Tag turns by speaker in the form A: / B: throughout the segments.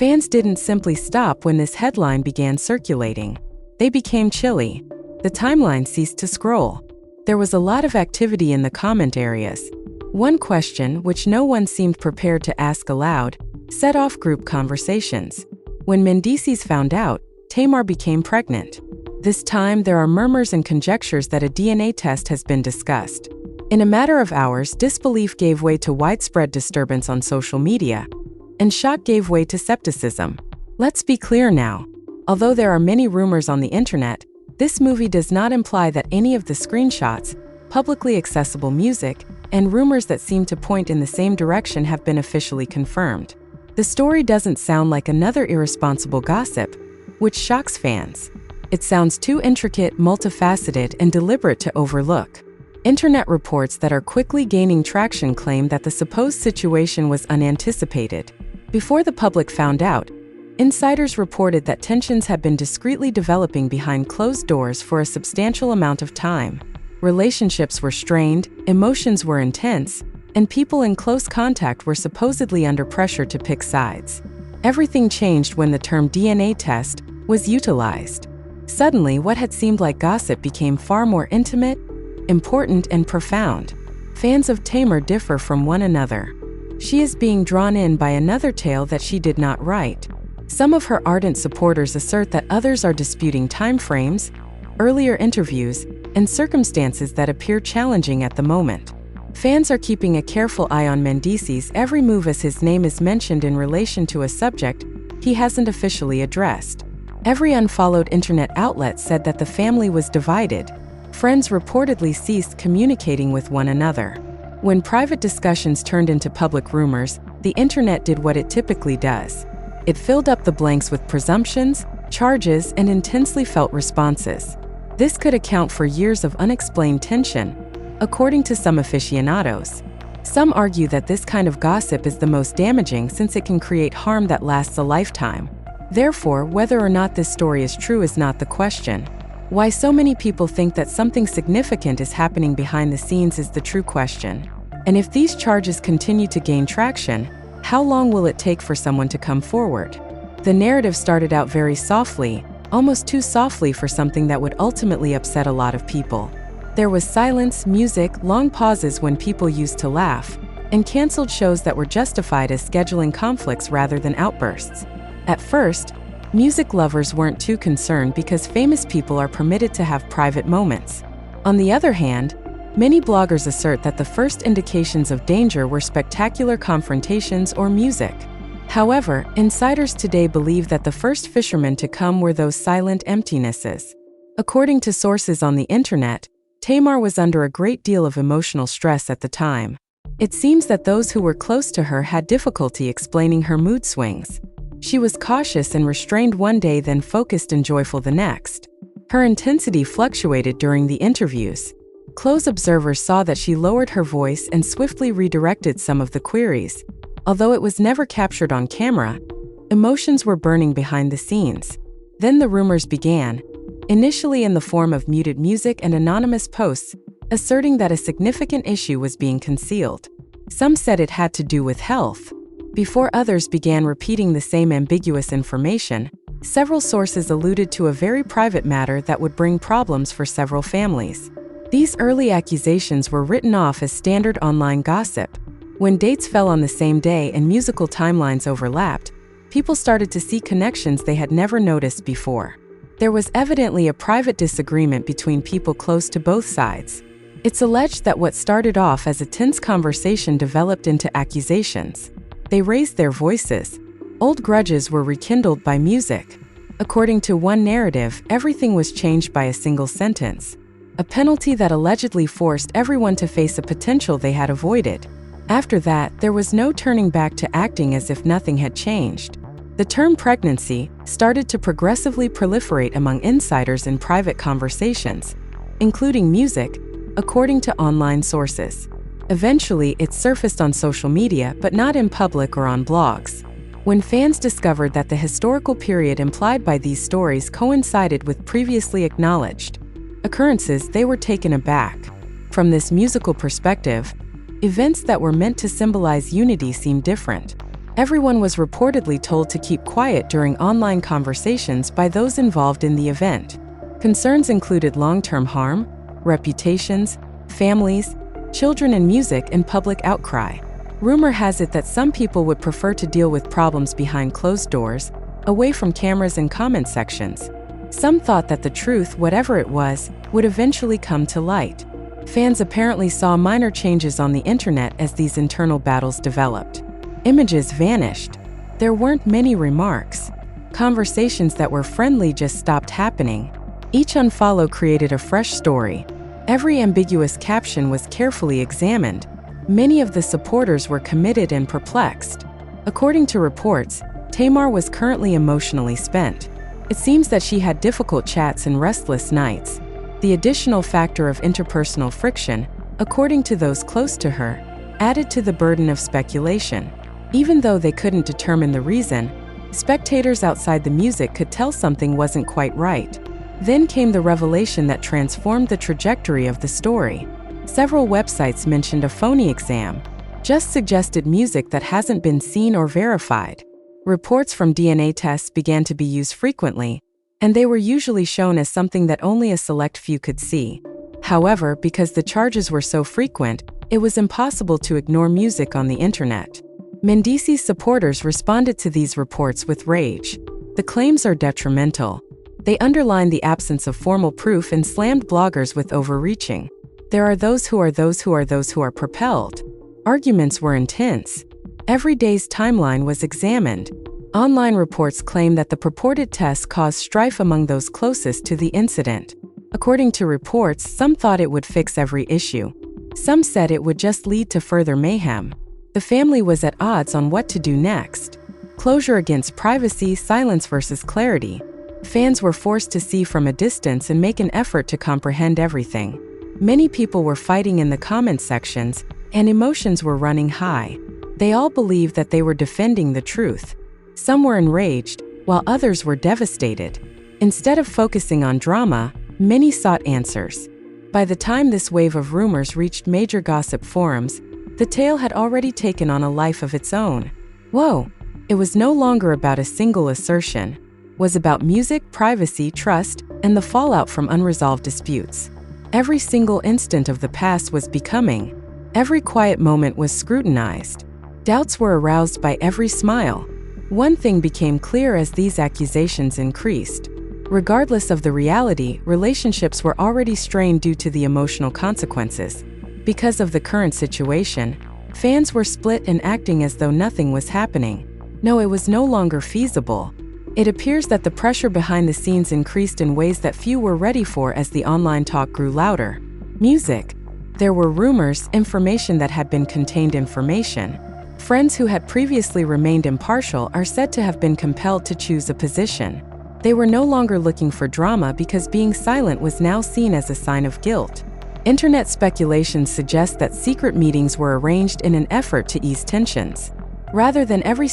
A: Fans didn't simply stop when this headline began circulating. They became chilly. The timeline ceased to scroll. There was a lot of activity in the comment areas. One question, which no one seemed prepared to ask aloud, set off group conversations. When Mendeecees found out, Tamar became pregnant. This time, there are murmurs and conjectures that a DNA test has been discussed. In a matter of hours, disbelief gave way to widespread disturbance on social media, and shock gave way to skepticism. Let's be clear now. Although there are many rumors on the internet, this movie does not imply that any of the screenshots, publicly accessible music, and rumors that seem to point in the same direction have been officially confirmed. The story doesn't sound like another irresponsible gossip, which shocks fans. It sounds too intricate, multifaceted, and deliberate to overlook. Internet reports that are quickly gaining traction claim that the supposed situation was unanticipated. Before the public found out, insiders reported that tensions had been discreetly developing behind closed doors for a substantial amount of time. Relationships were strained, emotions were intense, and people in close contact were supposedly under pressure to pick sides. Everything changed when the term DNA test was utilized. Suddenly, what had seemed like gossip became far more intimate, important, and profound. Fans of Tamar differ from one another. She is being drawn in by another tale that she did not write. Some of her ardent supporters assert that others are disputing timeframes, earlier interviews, and circumstances that appear challenging at the moment. Fans are keeping a careful eye on Mendeecees' every move as his name is mentioned in relation to a subject he hasn't officially addressed. Every unfollowed internet outlet said that the family was divided. Friends reportedly ceased communicating with one another. When private discussions turned into public rumors, the internet did what it typically does. It filled up the blanks with presumptions, charges, and intensely felt responses. This could account for years of unexplained tension, according to some aficionados. Some argue that this kind of gossip is the most damaging since it can create harm that lasts a lifetime. Therefore, whether or not this story is true is not the question. Why so many people think that something significant is happening behind the scenes is the true question. And if these charges continue to gain traction, how long will it take for someone to come forward? The narrative started out very softly, almost too softly for something that would ultimately upset a lot of people. There was silence, music, long pauses when people used to laugh, and canceled shows that were justified as scheduling conflicts rather than outbursts. At first, music lovers weren't too concerned because famous people are permitted to have private moments. On the other hand, many bloggers assert that the first indications of danger were spectacular confrontations or music. However, insiders today believe that the first fishermen to come were those silent emptinesses. According to sources on the internet, Tamar was under a great deal of emotional stress at the time. It seems that those who were close to her had difficulty explaining her mood swings. She was cautious and restrained one day, then focused and joyful the next. Her intensity fluctuated during the interviews. Close observers saw that she lowered her voice and swiftly redirected some of the queries. Although it was never captured on camera, emotions were burning behind the scenes. Then the rumors began, initially in the form of muted music and anonymous posts, asserting that a significant issue was being concealed. Some said it had to do with health. Before others began repeating the same ambiguous information, several sources alluded to a very private matter that would bring problems for several families. These early accusations were written off as standard online gossip. When dates fell on the same day and musical timelines overlapped, people started to see connections they had never noticed before. There was evidently a private disagreement between people close to both sides. It's alleged that what started off as a tense conversation developed into accusations. They raised their voices. Old grudges were rekindled by music. According to one narrative, everything was changed by a single sentence, a penalty that allegedly forced everyone to face a potential they had avoided. After that, there was no turning back to acting as if nothing had changed. The term pregnancy started to progressively proliferate among insiders in private conversations, including music, according to online sources. Eventually, it surfaced on social media, but not in public or on blogs. When fans discovered that the historical period implied by these stories coincided with previously acknowledged occurrences, they were taken aback. From this musical perspective, events that were meant to symbolize unity seemed different. Everyone was reportedly told to keep quiet during online conversations by those involved in the event. Concerns included long-term harm, reputations, families, children in music, and public outcry. Rumor has it that some people would prefer to deal with problems behind closed doors, away from cameras and comment sections. Some thought that the truth, whatever it was, would eventually come to light. Fans apparently saw minor changes on the internet as these internal battles developed. Images vanished. There weren't many remarks. Conversations that were friendly just stopped happening. Each unfollow created a fresh story. Every ambiguous caption was carefully examined. Many of the supporters were committed and perplexed. According to reports, Tamar was currently emotionally spent. It seems that she had difficult chats and restless nights. The additional factor of interpersonal friction, according to those close to her, added to the burden of speculation. Even though they couldn't determine the reason, spectators outside the music could tell something wasn't quite right. Then came the revelation that transformed the trajectory of the story. Several websites mentioned a phony exam, just suggested music that hasn't been seen or verified. Reports from DNA tests began to be used frequently, and they were usually shown as something that only a select few could see. However, because the charges were so frequent, it was impossible to ignore music on the internet. Mendeecees supporters responded to these reports with rage. The claims are detrimental. They underlined the absence of formal proof and slammed bloggers with overreaching. There are those who are propelled. Arguments were intense. Every day's timeline was examined. Online reports claim that the purported tests caused strife among those closest to the incident. According to reports, some thought it would fix every issue. Some said it would just lead to further mayhem. The family was at odds on what to do next. Closure against privacy, silence versus clarity. Fans were forced to see from a distance and make an effort to comprehend everything. Many people were fighting in the comment sections, and emotions were running high. They all believed that they were defending the truth. Some were enraged, while others were devastated. Instead of focusing on drama, many sought answers. By the time this wave of rumors reached major gossip forums, the tale had already taken on a life of its own. Whoa! It was no longer about a single assertion. It was about music, privacy, trust, and the fallout from unresolved disputes. Every single instant of the past was becoming. Every quiet moment was scrutinized. Doubts were aroused by every smile. One thing became clear as these accusations increased. Regardless of the reality, relationships were already strained due to the emotional consequences. Because of the current situation, fans were split and acting as though nothing was happening. No, it was no longer feasible. It appears that the pressure behind the scenes increased in ways that few were ready for as the online talk grew louder. Music. There were rumors, information that had been contained information. Friends who had previously remained impartial are said to have been compelled to choose a position. They were no longer looking for drama because being silent was now seen as a sign of guilt. Internet speculation suggests that secret meetings were arranged in an effort to ease tensions, rather than every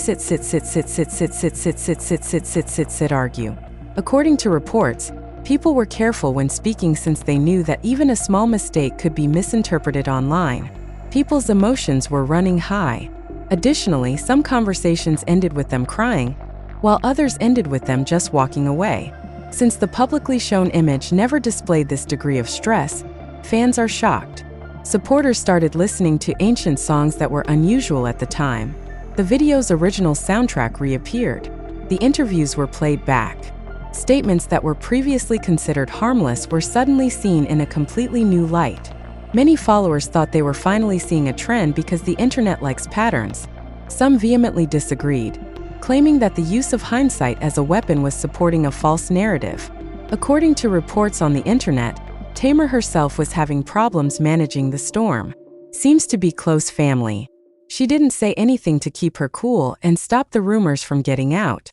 A: argue. According to reports, people were careful when speaking since they knew that even a small mistake could be misinterpreted online. People's emotions were running high. Additionally, some conversations ended with them crying, while others ended with them just walking away. Since the publicly shown image never displayed this degree of stress, fans are shocked. Supporters started listening to ancient songs that were unusual at the time. The video's original soundtrack reappeared. The interviews were played back. Statements that were previously considered harmless were suddenly seen in a completely new light. Many followers thought they were finally seeing a trend because the internet likes patterns. Some vehemently disagreed, claiming that the use of hindsight as a weapon was supporting a false narrative. According to reports on the internet, Tamar herself was having problems managing the storm. Seems to be close family. She didn't say anything to keep her cool and stop the rumors from getting out.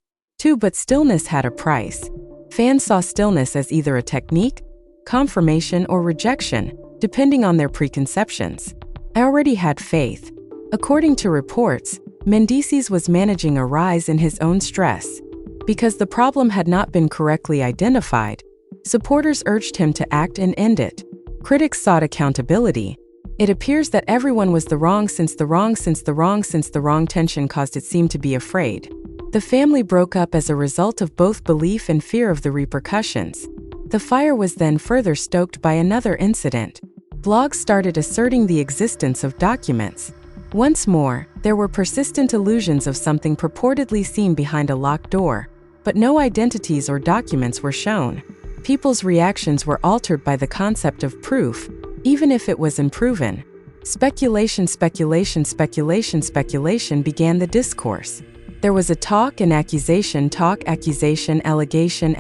A: But stillness had a price. Fans saw stillness as either a technique, confirmation, or rejection, depending on their preconceptions. I already had faith. According to reports, Mendeecees was managing a rise in his own stress. Because the problem had not been correctly identified, supporters urged him to act and end it. Critics sought accountability. It appears that everyone was the wrong since the wrong tension caused it seemed to be afraid. The family broke up as a result of both belief and fear of the repercussions. The fire was then further stoked by another incident. Blogs started asserting the existence of documents. Once more, there were persistent illusions of something purportedly seen behind a locked door, but no identities or documents were shown. People's reactions were altered by the concept of proof, even if it was unproven. Speculation began the discourse. There was a talk and accusation, allegation,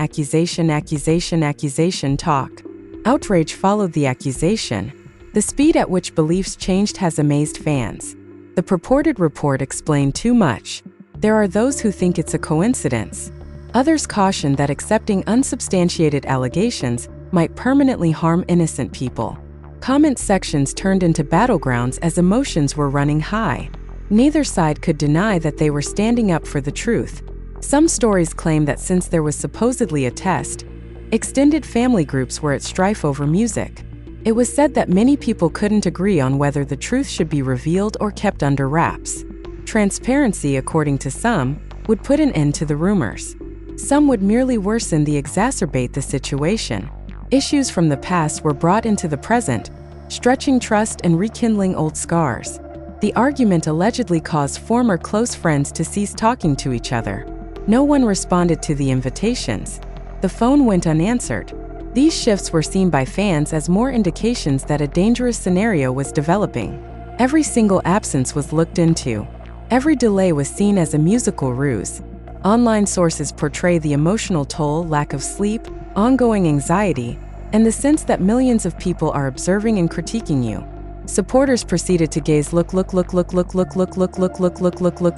A: talk. Outrage followed the accusation. The speed at which beliefs changed has amazed fans. The purported report explained too much. There are those who think it's a coincidence. Others caution that accepting unsubstantiated allegations might permanently harm innocent people. Comment sections turned into battlegrounds as emotions were running high. Neither side could deny that they were standing up for the truth. Some stories claim that since there was supposedly a test, extended family groups were at strife over music. It was said that many people couldn't agree on whether the truth should be revealed or kept under wraps. Transparency, according to some, would put an end to the rumors. Some would merely worsen the exacerbate the situation. Issues from the past were brought into the present, stretching trust and rekindling old scars. The argument allegedly caused former close friends to cease talking to each other. No one responded to the invitations. The phone went unanswered. These shifts were seen by fans as more indications that a dangerous scenario was developing. Every single absence was looked into. Every delay was seen as a musical ruse. Online sources portray the emotional toll, lack of sleep, ongoing anxiety, and the sense that millions of people are observing and critiquing you. Supporters proceeded to gaze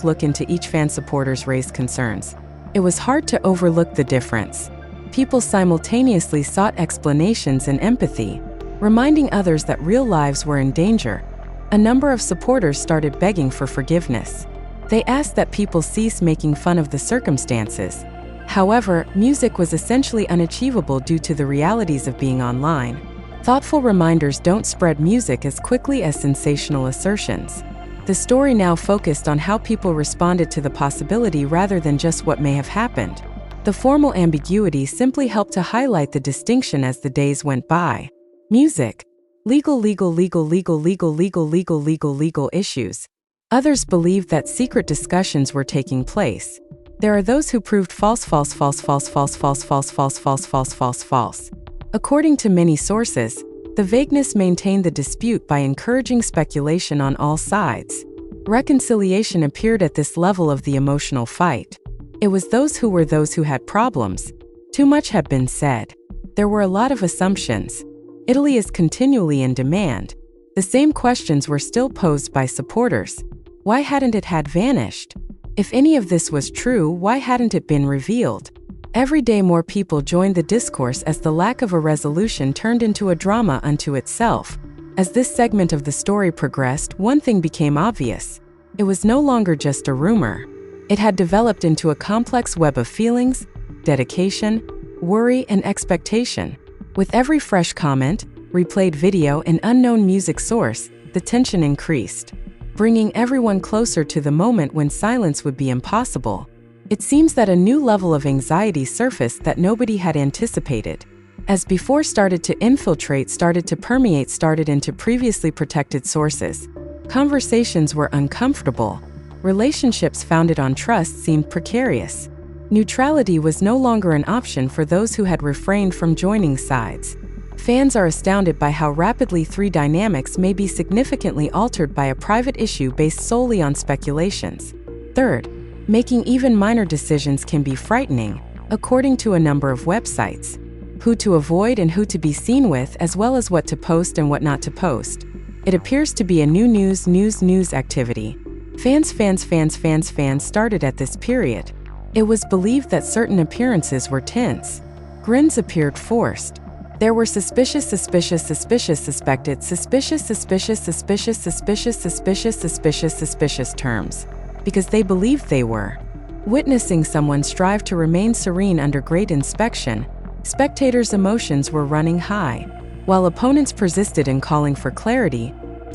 A: look into each fan. Supporters raised concerns. It was hard to overlook the difference. People simultaneously sought explanations and empathy, reminding others that real lives were in danger. A number of supporters started begging for forgiveness. They asked that people cease making fun of the circumstances. However, music was essentially unachievable due to the realities of being online. Thoughtful reminders don't spread music as quickly as sensational assertions. The story now focused on how people responded to the possibility rather than just what may have happened. The formal ambiguity simply helped to highlight the distinction as the days went by. Music. Legal issues. Others believed that secret discussions were taking place. There are those who proved false. According to many sources, the vagueness maintained the dispute by encouraging speculation on all sides. Reconciliation appeared at this level of the emotional fight. It was those who had problems. Too much had been said. There were a lot of assumptions. Italy is continually in demand. The same questions were still posed by supporters. Why hadn't it had vanished? If any of this was true, why hadn't it been revealed? Every day more people joined the discourse as the lack of a resolution turned into a drama unto itself. As this segment of the story progressed, one thing became obvious. It was no longer just a rumor. It had developed into a complex web of feelings, dedication, worry, and expectation. With every fresh comment, replayed video, and unknown music source, the tension increased, bringing everyone closer to the moment when silence would be impossible. It seems that a new level of anxiety surfaced that nobody had anticipated. As before started to infiltrate, started to permeate, started into previously protected sources. Conversations were uncomfortable. Relationships founded on trust seemed precarious. Neutrality was no longer an option for those who had refrained from joining sides. Fans are astounded by how rapidly three dynamics may be significantly altered by a private issue based solely on speculations. Third, making even minor decisions can be frightening, according to a number of websites. Who to avoid and who to be seen with, as well as what to post and what not to post. It appears to be a new news activity. Fans started at this period. It was believed that certain appearances were tense. Grins appeared forced. There were suspicious terms, because they believed they were. Witnessing someone strive to remain serene under great inspection, spectators' emotions were running high. While opponents persisted in calling for clarity,